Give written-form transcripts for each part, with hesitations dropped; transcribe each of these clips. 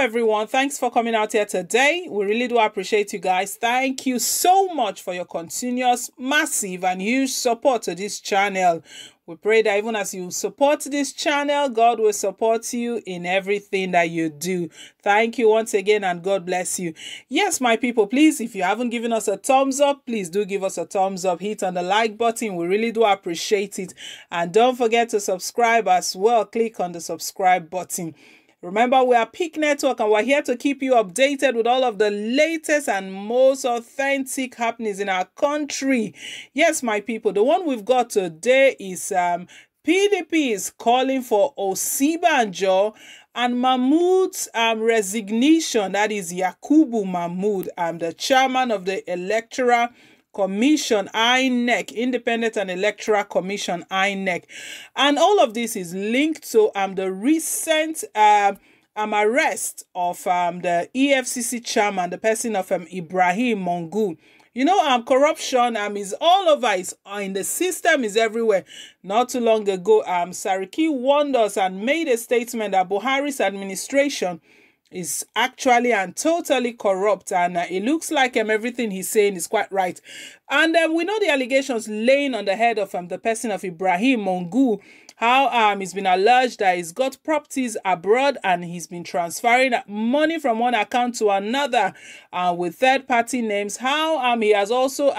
everyone. Thanks for coming out here today. We really do appreciate you guys. Thank you so much for your continuous, massive and huge support to this channel. We pray that even as you support this channel, God will support you in everything that you do. Thank you once again and God bless you. Yes, my people, please, if you haven't given us a thumbs up, please do give us a thumbs up. Hit on the like button. We really do appreciate it. And don't forget to subscribe as well. Click on the subscribe button. Remember, we are Peak Network and we're here to keep you updated with all of the latest and most authentic happenings in our country. Yes, my people, the one we've got today is PDP is calling for Osibanjo and Mahmoud's resignation. That is Yakubu Mahmoud, the chairman of the Electoral Commission, INEC, Independent and Electoral Commission, INEC. And all of this is linked to the recent arrest of the EFCC chairman, the person of Ibrahim Mongu. You know, corruption is all over. It's in the system, is everywhere. Not too long ago, Sariki warned us and made a statement that Buhari's administration is actually and totally corrupt, and it looks like everything he's saying is quite right. And we know the allegations laying on the head of the person of Ibrahim Mongu, how it's been alleged that he's got properties abroad and he's been transferring money from one account to another with third-party names, how he has also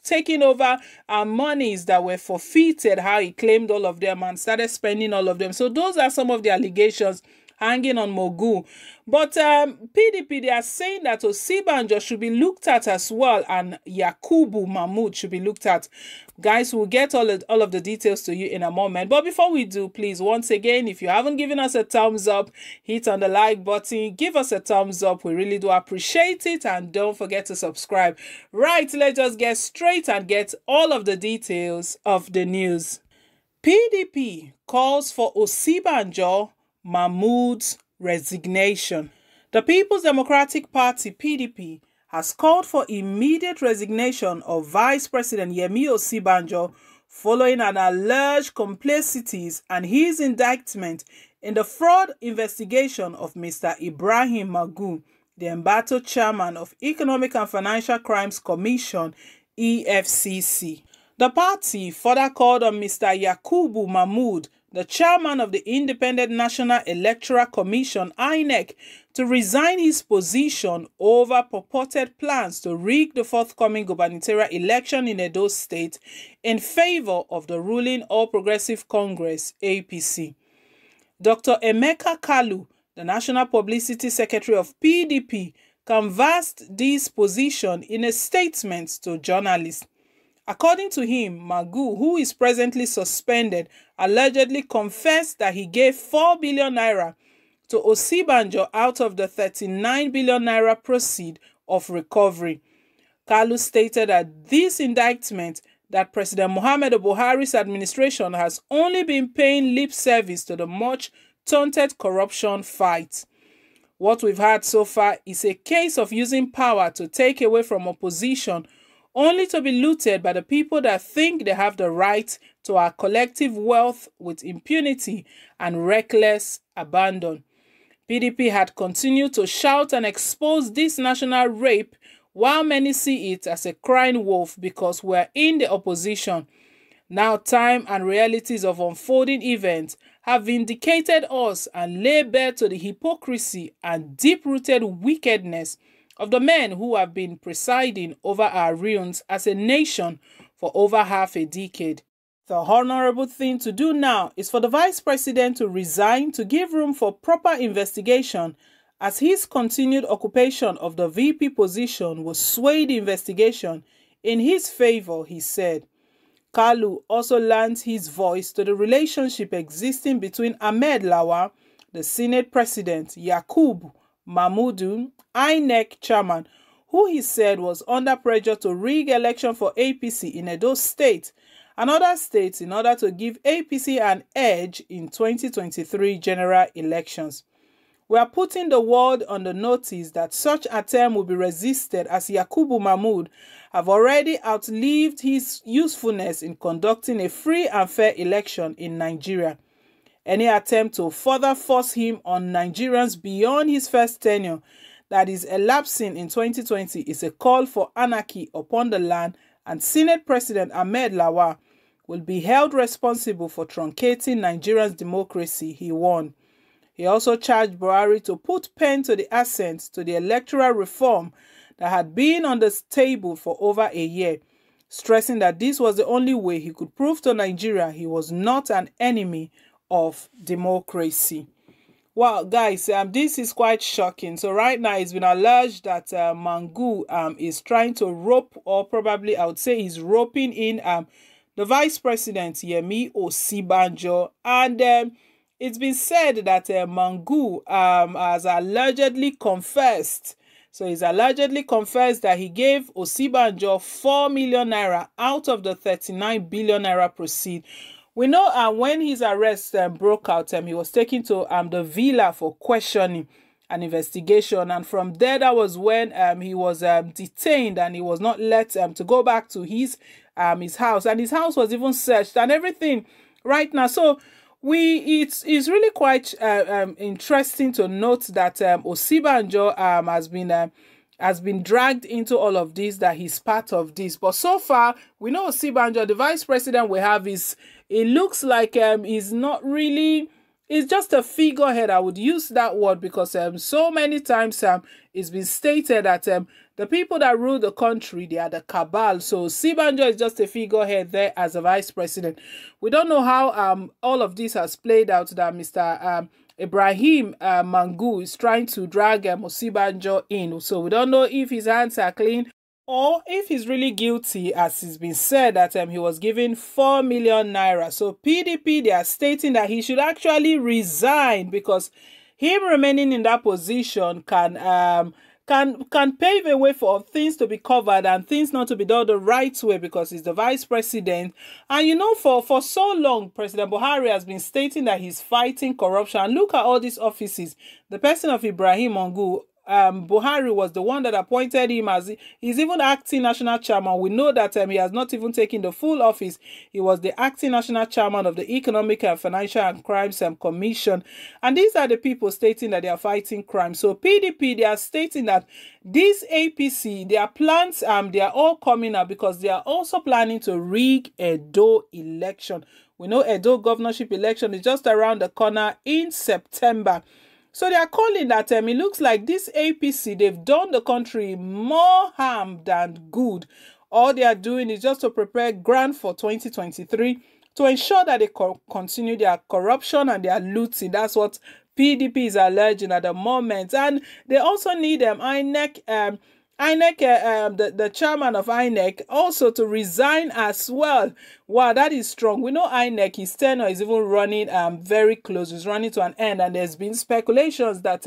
taken over monies that were forfeited, how he claimed all of them and started spending all of them. So those are some of the allegations hanging on Mogu. But PDP, they are saying that Osibanjo should be looked at as well, and Yakubu Mahmoud should be looked at. Guys, we'll get all of the details to you in a moment. But before we do, please, once again, if you haven't given us a thumbs up, hit on the like button, give us a thumbs up. We really do appreciate it. And don't forget to subscribe. Right, let's just get straight and get all of the details of the news. PDP calls for Osibanjo Mahmoud's resignation. The People's Democratic Party, PDP, has called for immediate resignation of Vice President Yemi Osibanjo following an alleged complicities and his indictment in the fraud investigation of Mr. Ibrahim Magu, the embattled chairman of Economic and Financial Crimes Commission, EFCC. The party further called on Mr. Yakubu Mahmoud, the chairman of the Independent National Electoral Commission, INEC, to resign his position over purported plans to rig the forthcoming gubernatorial election in Edo State in favor of the ruling All Progressive Congress, APC. Dr. Emeka Kalu, the National Publicity Secretary of PDP, canvassed this position in a statement to journalists. According to him, Magu, who is presently suspended, allegedly confessed that he gave 4 billion naira to Osibanjo out of the 39 billion naira proceeds of recovery. Kalu stated that this indictment that President Muhammadu Buhari's administration has only been paying lip service to the much taunted corruption fight. What we've had so far is a case of using power to take away from opposition only to be looted by the people that think they have the right to our collective wealth with impunity and reckless abandon. PDP had continued to shout and expose this national rape, while many see it as a crying wolf because we're in the opposition. Now time and realities of unfolding events have vindicated us and lay bare to the hypocrisy and deep-rooted wickedness of the men who have been presiding over our ruins as a nation for over half a decade. The honorable thing to do now is for the Vice President to resign to give room for proper investigation, as his continued occupation of the VP position will sway the investigation in his favor, he said. Kalu also lends his voice to the relationship existing between Ahmed Lawa, the Senate President, Yakubu Mahmoud, INEC chairman, who he said was under pressure to rig election for APC in Edo State and other states in order to give APC an edge in 2023 general elections. We are putting the world on the notice that such attempt will be resisted, as Yakubu Mahmoud have already outlived his usefulness in conducting a free and fair election in Nigeria. Any attempt to further force him on Nigerians beyond his first tenure that is elapsing in 2020 is a call for anarchy upon the land, and Senate President Ahmed Lawal will be held responsible for truncating Nigeria's democracy, he warned. He also charged Buhari to put pen to the assent to the electoral reform that had been on the table for over a year, stressing that this was the only way he could prove to Nigeria he was not an enemy of democracy. Well, guys, this is quite shocking. So right now it's been alleged that Mangu is trying to rope, or probably I would say he's roping in the Vice President Yemi Osibanjo, and it's been said that Mangu has allegedly confessed. So he's allegedly confessed that he gave Osibanjo 4 million naira out of the 39 billion naira proceed. We know when his arrest broke out, he was taken to the villa for questioning and investigation. And from there, that was when he was detained, and he was not let to go back to his house. And his house was even searched and everything right now. So it's really quite interesting to note that Osibanjo has been dragged into all of this, that he's part of this. But so far, we know Osibanjo, the vice president we have, it looks like he's not really, it's just a figurehead. I would use that word because so many times it's been stated that the people that rule the country, they are the cabal. So Osibanjo is just a figurehead there as a vice president. We don't know how all of this has played out, that Mr. Ibrahim Mangu is trying to drag Osibanjo in. So we don't know if his hands are clean or if he's really guilty, as it's been said that he was given 4 million naira. So PDP, they are stating that he should actually resign, because him remaining in that position can pave a way for things to be covered and things not to be done the right way, because he's the vice president. And you know, for so long, President Buhari has been stating that he's fighting corruption. And look at all these offices. The person of Ibrahim Mangu, Buhari was the one that appointed him as he's even acting national chairman. We know that he has not even taken the full office. He was the acting national chairman of the Economic and Financial and Crimes Commission. And these are the people stating that they are fighting crime. So PDP, they are stating that this APC, their plans, they are all coming up because they are also planning to rig Edo election. We know Edo governorship election is just around the corner in September. So they are calling that it looks like this APC, they've done the country more harm than good. All they are doing is just to prepare ground for 2023 to ensure that they continue their corruption and their looting. That's what PDP is alleging at the moment. And they also need INEC, the chairman of INEC, also to resign as well. Wow, that is strong. We know INEC, his tenure is even running very close. It's running to an end, and there's been speculations that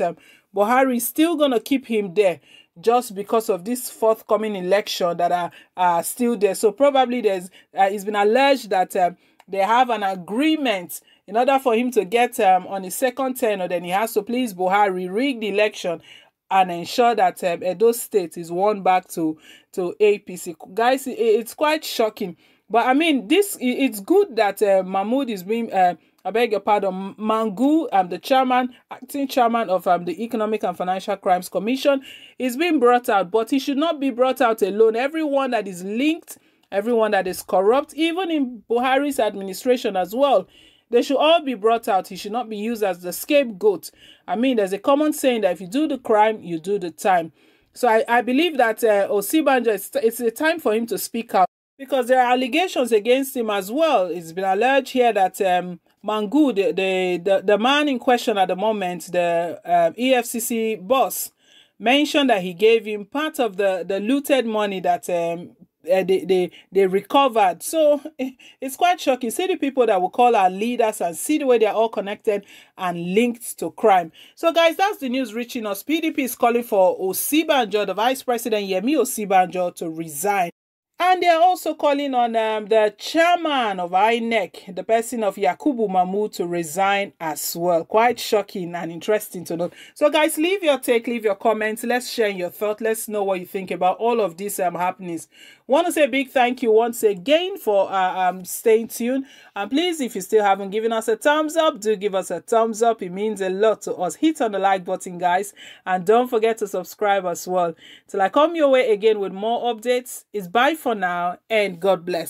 Buhari is still going to keep him there just because of this forthcoming election that are still there. So probably it's been alleged that they have an agreement. In order for him to get on his second tenure, then he has to please Buhari, rig the election, and ensure that Edo State is won back to APC. Guys, it's quite shocking. But I mean, it's good that Mahmoud is being, I beg your pardon, Mangu, the acting chairman of the Economic and Financial Crimes Commission, is being brought out. But he should not be brought out alone. Everyone that is linked, everyone that is corrupt, even in Buhari's administration as well, they should all be brought out. He should not be used as the scapegoat. I mean, there's a common saying that if you do the crime, you do the time. So I believe that Osibanjo, it's a time for him to speak out, because there are allegations against him as well. It's been alleged here that Mangu, the man in question at the moment, the EFCC boss, mentioned that he gave him part of the looted money that they recovered. So it's quite shocking. See the people that we call our leaders and see the way they're all connected and linked to crime. So guys, that's the news reaching us. PDP is calling for Osibanjo, the vice president Yemi Osibanjo, to resign. And they are also calling on the chairman of INEC, the person of Yakubu Mahmood, to resign as well. Quite shocking and interesting to know. So guys, leave your take, leave your comments. Let's share your thoughts. Let's know what you think about all of these happenings. Want to say a big thank you once again for staying tuned. And please, if you still haven't given us a thumbs up, do give us a thumbs up. It means a lot to us. Hit on the like button, guys. And don't forget to subscribe as well. Till I come your way again with more updates. It's bye for now, and God bless.